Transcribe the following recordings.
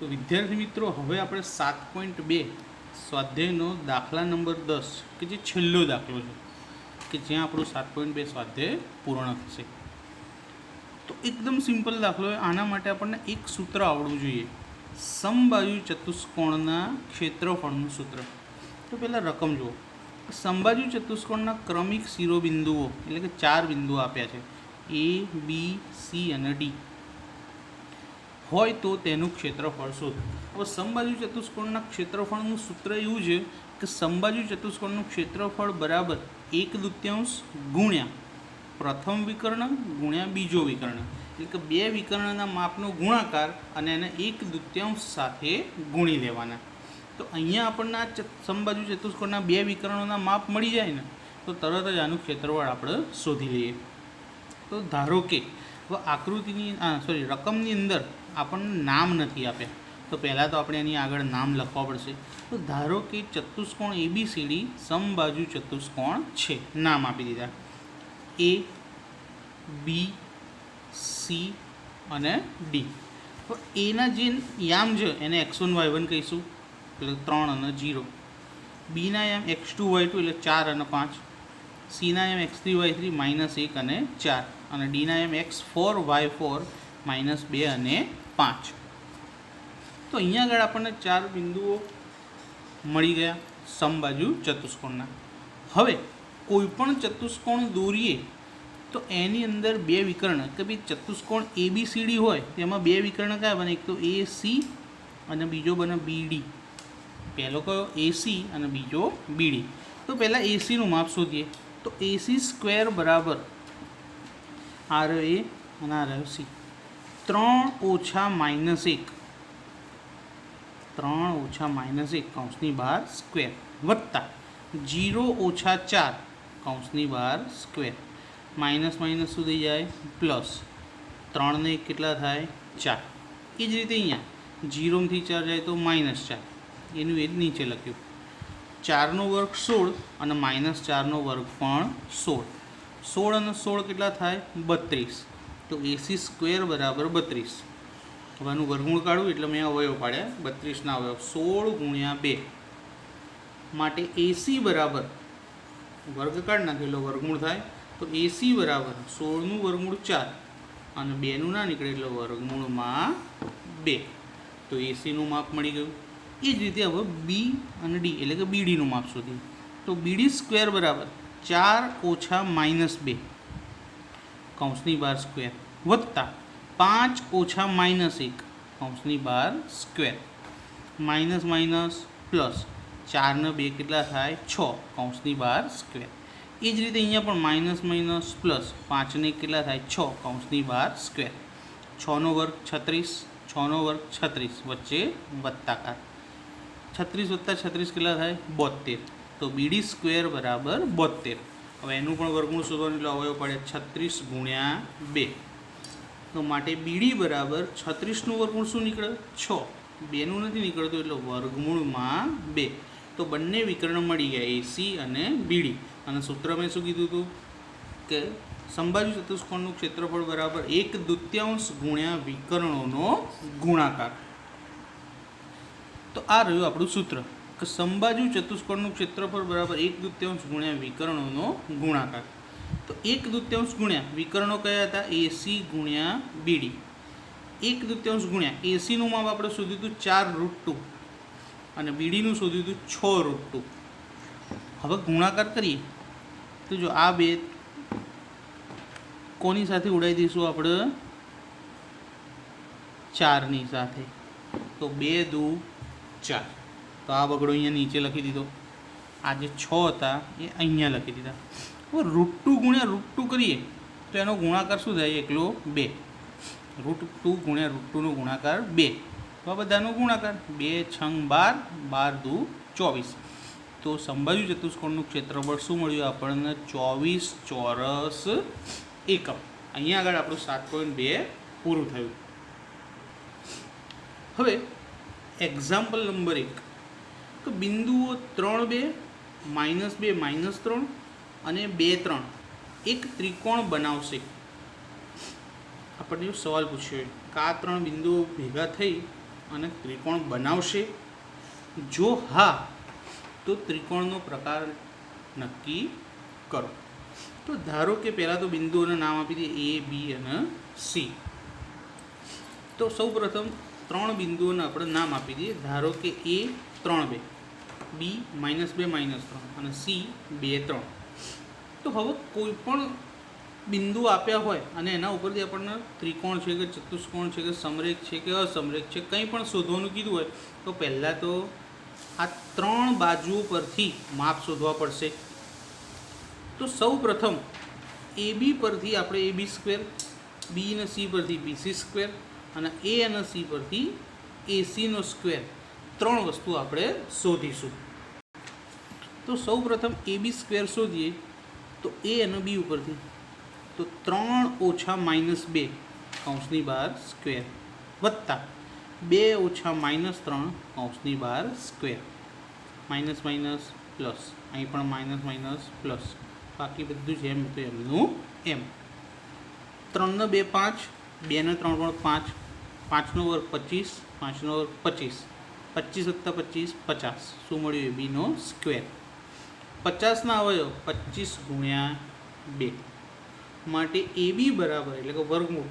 तो विद्यार्थी मित्रों हवे आपणे 7.2 स्वाध्यायनो दाखला नंबर 10 के जे छेल्लो दाखलो छे कि ज्यां आपणो 7.2 स्वाध्याय पूर्ण थशे। तो एकदम सिंपल दाखलो है। आना माटे आपणने एक सूत्र आवडવું જોઈએ। समबाजु चतुष्कोणना क्षेत्रफळનું सूत्र। तो पहला रकम जुओ। समबाजु चतुष्कोणना क्रमिक शिरोबिंदुओ એટલે કે 4 बिंदुओ आप्या छे ए बी सी अने डी होय तो तेनुं क्षेत्रफळ शोधो। हवे समबाजु चतुष्कोणना क्षेत्रफळनुं सूत्र एवुं छे कि समबाजु चतुष्कोणनुं क्षेत्रफळ बराबर 1/2 गुण्या प्रथम विकर्ण गुण्या बीजो विकर्ण એટલે કે બે વિકર્ણના માપનો ગુણાકાર અને એને 1/2 સાથે ગુણી લેવાના। તો અહીંયા આપણને આ સમબાજુ ચતુષ્કોણના બે વિકર્ણોના માપ મળી જાય ને તો તરત જ આનું ક્ષેત્રફળ આપણે શોધી લઈએ। તો ધારો કે આકૃતિની રકમની અંદર આપણને નામ નથી આપ્યા તો પહેલાં તો આપણે એની આગળ નામ લખવા પડશે। તો ધારો કે ચતુષ્કોણ ABCD સમબાજુ ચતુષ્કોણ છે, નામ આપી દીધા A B C અને D। તો એના જે યામ છે એને x1 y1 કહીશું એટલે 3 અને 0, બીના યામ x2 y2 એટલે 4 અને 5, સીના યામ x3 y3 -1 અને 4 અને ડીના યામ x4 y4 -2 અને 5। તો અહીંયા આગળ આપણને 4 બિંદુઓ મળી ગયા સમબાજુ ચતુષ્કોણના। હવે કોઈપણ ચતુષ્કોણ દોરીએ તો એની અંદર બે વિકર્ણ કે ભાઈ ચતુષ્કોણ ABCD હોય તેમાં બે વિકર્ણ કયા બને? એક તો AC અને બીજો બને BD। પહેલો કયો? AC અને બીજો BD। તો પહેલાં ACનું માપ શોધીએ। તો AC² બરાબર આ રહ્યો A અને આ રહ્યો C, 3 ઓછા -1 કૌંસની બહાર સ્ક્વેર વત્તા 0 ઓછા 4 કૌંસની બહાર સ્ક્વેર માઇનસ માઇનસ શું થઈ જાય પ્લસ 3 ને 1 કેટલા થાય 4। એ જ રીતે અહીંયા 0 થી 4 જાય તો -4, એનું એ જ નીચે લખ્યું 4નો વર્ગ 16 અને -4નો વર્ગ પણ 16, 16 અને 16 કેટલા થાય 32। તો AC² બરાબર 32। હવે આનું વર્ગમૂળ કાઢવું એટલે મેં અવયવ પાડ્યા 32ના અવયવ 16 ગુણ્યા 2 માટે AC બરાબર વર્ગ કાઢ નાખ્યો એટલે વર્ગમૂળ થાય। તો AC બરાબર 16નું વર્ગમૂળ 4 અને 2નું ના નીકળે એટલે વર્ગમૂળમાં 2। તો ACનું માપ મળી ગયું। એ જ રીતે હવે B અને D એટલે કે BDનું માપ શોધીએ। તો BD² બરાબર 4 ઓછા -2 કૌંસની બહાર સ્ક્વેર વત્તા 5 ઓછા -1 કૌંસની બહાર સ્ક્વેર માઇનસ માઇનસ પ્લસ 4 ને 2 કેટલા થાય 6 કૌંસની બહાર સ્ક્વેર। એ જ રીતે અહીંયા પણ માઇનસ માઇનસ પ્લસ 5 ને કેટલા થાય 6 કૌંસની બહાર સ્ક્વેર, 6નો વર્ગ 36, 6નો વર્ગ 36 વચ્ચે વત્તાકાર 36 વત્તા 36 કેટલા થાય 72। તો BD² બરાબર 72। હવે એનું પણ વર્ગમૂળ શોધવાનું એટલે અવયવ પડે 36 ગુણ્યા 2। તો માટે BD બરાબર 36નું વર્ગમૂળ શું નીકળે 6, 2નું નથી નીકળતું એટલે વર્ગમૂળમાં 2। તો બંને વિકર્ણ મળી ગયા AC અને BD અને સૂત્ર મેં શું કીધું હતું કે સમબાજુ ચતુષ્કોણનું ક્ષેત્રફળ બરાબર 1/2 ગુણ્યા વિકર્ણોનો ગુણાકાર। તો આ રહ્યું આપણું સૂત્ર કે સમબાજુ ચતુષ્કોણનું ક્ષેત્રફળ બરાબર 1/2 ગુણ્યા વિકર્ણોનો ગુણાકાર। તો 1/2 ગુણ્યા વિકર્ણો કયા હતા AC ગુણ્યા BD, 1/2 ગુણ્યા ACનું માપ આપણે શોધ્યું હતું 4√2 અને BDનું શોધ્યું હતું 6√2। હવે ગુણાકાર કરીએ તો જો આ બે કોની સાથે ઉડાવી દઈશું આપણે 4ની સાથે, તો 2 દુ 4। તો આ બગડો અહીંયા નીચે લખી દીધો, આ જે 6 હતા એ અહીંયા લખી દીધા। હવે √2 ગુણ્યા √2 કરીએ તો એનો ગુણાકાર શું થાય એકલો 2, √2 ગુણ્યા √2નો ગુણાકાર 2। તો આ બધાનો ગુણાકાર 2 6 12, 12 દુ 24। તો સમબાજુ ચતુષ્કોણનું ક્ષેત્રફળ શું મળ્યું આપણને 24 ચોરસ એકમ। અહીંયા આગળ આપણું 7.2 પૂરું થયું। હવે એક્ઝામ્પલ નંબર 1 તો બિંદુઓ 3 2 -2 -3 અને 2 3 એક ત્રિકોણ બનાવશે। આપણને સવાલ પૂછ્યો કે આ 3 બિંદુઓ ભેગા થઈ અને ત્રિકોણ બનાવશે? જો હા તો ત્રિકોણનો પ્રકાર નક્કી કરો. તો ધારો કે પહેલાં તો બિંદુઓના નામ આપી દઈએ એ, બી અને સી. તો સૌપ્રથમ 3 બિંદુઓના આપણે નામ આપી દઈએ. ધારો કે એ 3, 2, બી -2, -3 અને સી 2, 3. તો હવે કોઈ પણ બિંદુ આપ્યા હોય અને એના ઉપરથી આપણને ત્રિકોણ છે કે ચતુષ્કોણ છે કે સમરેખ છે કે અસમરેખ છે કંઈ પણ શોધવાનું કીધું હોય તો પહેલાં તો આ 3 બાજુઓ પરથી માપ શોધવા પડશે. તો સૌ પ્રથમ એ બી પરથી આપણે AB², બી અને સી પરથી BC² અને એ અને સી પરથી AC², 3 વસ્તુ આપણે શોધીશું. તો સૌ પ્રથમ AB² શોધીએ તો એ અને બી ઉપરથી તો 3 ઓછા -2 કૌંસની બહાર સ્ક્વેર વત્તા 2 ઓછા -3 કૌંસની બહાર સ્ક્વેર, માઇનસ માઇનસ પ્લસ, અહીં પણ માઇનસ માઇનસ પ્લસ, બાકી બધું જેમ હતું એમનું એમ. 3 ને 2 5, 2 ને 3 પણ 5, 5 નો વર્ગ 25, 5 નો વર્ગ 25, 25 વત્તા 25 50. શું મળ્યું? એ બીનો સ્ક્વેર. 50ના અવયવ 25 ગુણ્યા 2 માટે એ બી બરાબર એટલે કે વર્ગમૂળ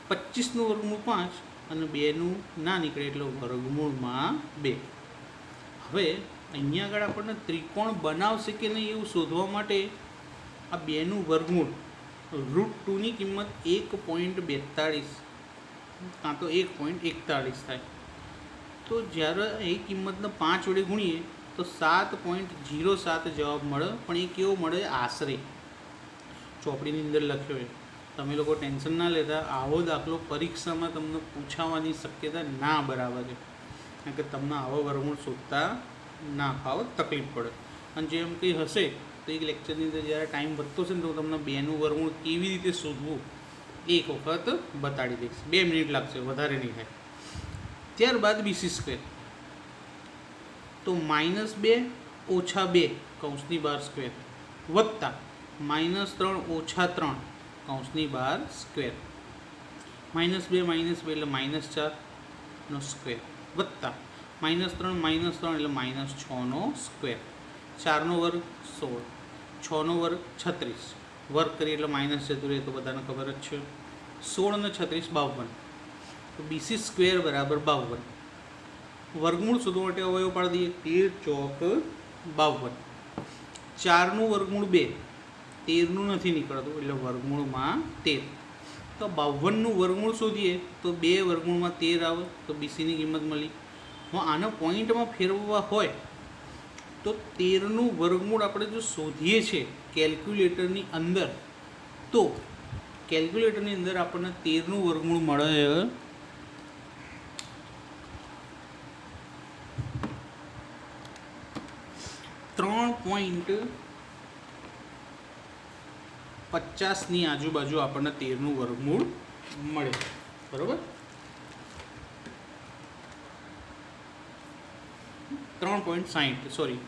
25નું વર્ગમૂળ 5 અને 2નું ના નીકળે એટલે વર્ગમૂળમાં 2. હવે અહીંયા આગળ આપણને ત્રિકોણ બનાવશે કે નહીં એવું શોધવા માટે આ 2નું વર્ગમૂળ √2ની કિંમત 1.42 કાં તો 1.41 થાય. તો જ્યારે એ કિંમતને 5 વડે ગુણીએ તો 7.07 જવાબ મળે. પણ એ કેવો મળે? આશરે. ચોપડીની અંદર લખ્યો હોય. તમે લોકો ટેન્શન ના લેતા, આવો દાખલો પરીક્ષામાં તમને પૂછાવાની શક્યતા ના બરાબર છે. કારણ કે તમને આવો વર્ગમૂળ શોધતા ના ફાવે, તકલીફ પડે. અને જેમ કંઈ હશે તો એક લેક્ચરની અંદર જ્યારે ટાઈમ વધતો છે ને તો તમને 2નું વર્ગમૂળ કેવી રીતે શોધવું એક વખત બતાડી દઈશ. 2 મિનિટ લાગશે, વધારે નહીં થાય. ત્યારબાદ BC². તો -2 ઓછા 2 કૌંસની બહાર સ્ક્વેર વત્તા -3 ઓછા 3 કૌંસની બહાર સ્ક્વેર, -2 એટલે -4 નો સ્ક્વેર વત્તા -3 એટલે -6 નો સ્ક્વેર, 4 નો વર્ગ 16, 6 નો વર્ગ 36, વર્ગ કરીએ એટલે માઇનસ જતું રહે તો બધાને ખબર જ છે. 16 અને 36 52. તો BC² બરાબર 52. વર્ગમૂળ શોધવા માટે અવયવ પાડી દઈએ. 13 ચોક 52. 4નું વર્ગમૂળ 2, 13નું નથી નીકળતું એટલે વર્ગમૂળમાં 13. તો 52નું વર્ગમૂળ શોધીએ તો 2 વર્ગમૂળમાં 13 આવે તો BCની કિંમત મળી. હું આને પોઈન્ટમાં ફેરવવા હોય તો 13નું વર્ગમૂળ આપણે જો શોધીએ છીએ કેલ્ક્યુલેટરની અંદર તો કેલ્ક્યુલેટરની અંદર આપણને 13નું વર્ગમૂળ મળે 3.50ની આજુબાજુ આપણને 13નું વર્ગમૂળ મળે. બરાબર? 3.60 સોરી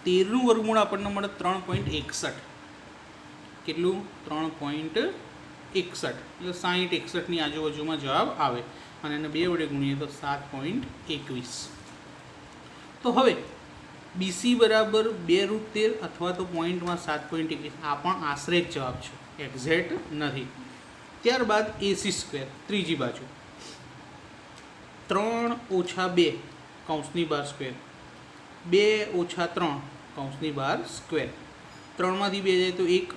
13નું વર્ગમૂળ આપણને મળે 3.61. કેટલું? 3.61 એટલે 60-61ની આજુબાજુમાં જવાબ આવે અને એને 2 વડે ગુણીએ તો 7.21. તો હવે BC બરાબર 2√13 અથવા તો પોઈન્ટમાં 7.21. આ પણ આશરે જ જવાબ છે, એક્ઝેક્ટ નથી. ત્યારબાદ AC², ત્રીજી બાજુ 3 ઓછા 2 કૌંસની બહાર સ્ક્વેર, 2 ઓછા 3 કૌંસની બહાર સ્ક્વેર, 3માંથી 2 જાય તો 1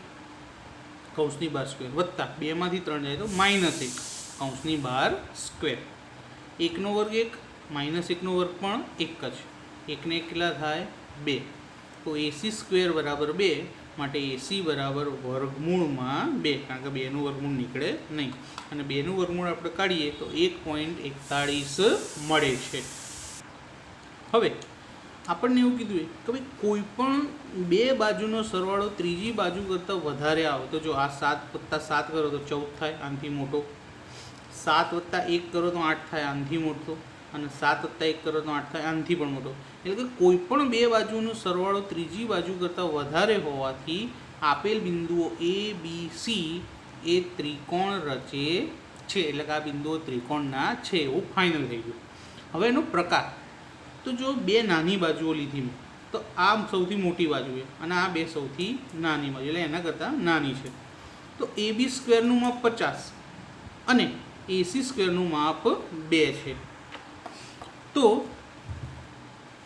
કૌંસની બહાર સ્ક્વેર વત્તા 2માંથી 3 જાય તો -1 કૌંસની બહાર સ્ક્વેર. 1નો વર્ગ 1, -1નો વર્ગ પણ 1 જ. 1 ને 1 કેટલા થાય? 2. તો AC² બરાબર 2 માટે AC બરાબર વર્ગમૂળમાં 2 કારણ કે 2નું વર્ગમૂળ નીકળે નહીં અને 2નું વર્ગમૂળ આપણે કાઢીએ તો 1.41 મળે છે. હવે આપણને એવું કીધું કે ભાઈ કોઈ પણ 2 બાજુનો સરવાળો ત્રીજી બાજુ કરતાં વધારે આવે તો જો આ 7 + 7 કરો તો 14 થાય, આનાથી મોટો. 7 + 1 કરો તો 8 થાય, આનાથી મોટો. અને 7 + 1 કરો તો 8 થાય, આનાથી પણ મોટો. એટલે કે કોઈ પણ 2 બાજુનો સરવાળો ત્રીજી બાજુ કરતાં વધારે હોવાથી આપેલ બિંદુઓ A, B, C એ ત્રિકોણ રચે છે, એટલે કે આ બિંદુઓ ત્રિકોણના છે એવું ફાઇનલ થઈ ગયું. હવે એનો પ્રકાર, તો જો બે નાની બાજુઓ લીધી મેં, તો આ સૌથી મોટી બાજુ છે અને આ બે સૌથી નાની બાજુ, એટલે એના કરતાં નાની છે. તો AB સ્ક્વેરનું માપ 50 અને AC સ્ક્વેરનું માપ 2 છે. તો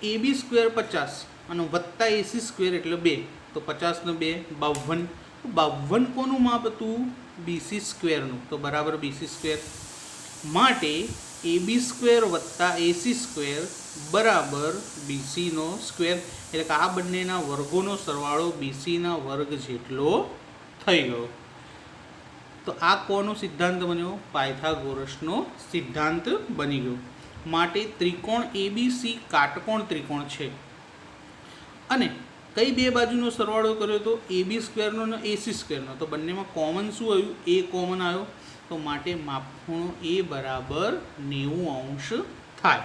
AB સ્ક્વેર 50 અને વત્તા AC સ્ક્વેર એટલે 2, તો 50 ને 2 52. 52 કોનું માપ હતું? BC સ્ક્વેરનું. તો બરાબર BC સ્ક્વેર માટે AB સ્ક્વેર વત્તા AC સ્ક્વેર બરાબર BCનો સ્ક્વેર, એટલે કે આ બંનેના વર્ગોનો સરવાળો BCના વર્ગ જેટલો થઈ ગયો. તો આ કોનો સિદ્ધાંત બન્યો? પાયથાગોરસનો સિદ્ધાંત બની ગયો. માટે ત્રિકોણ ABC કાટકોણ ત્રિકોણ છે. અને કઈ બે બાજુનો સરવાળો કર્યો તો? AB સ્ક્વેરનો અને AC સ્ક્વેરનો. તો બંનેમાં કોમન શું આવ્યું? A કોમન આવ્યો. તો માટે માપખૂણો A બરાબર 90 અંશ થાય.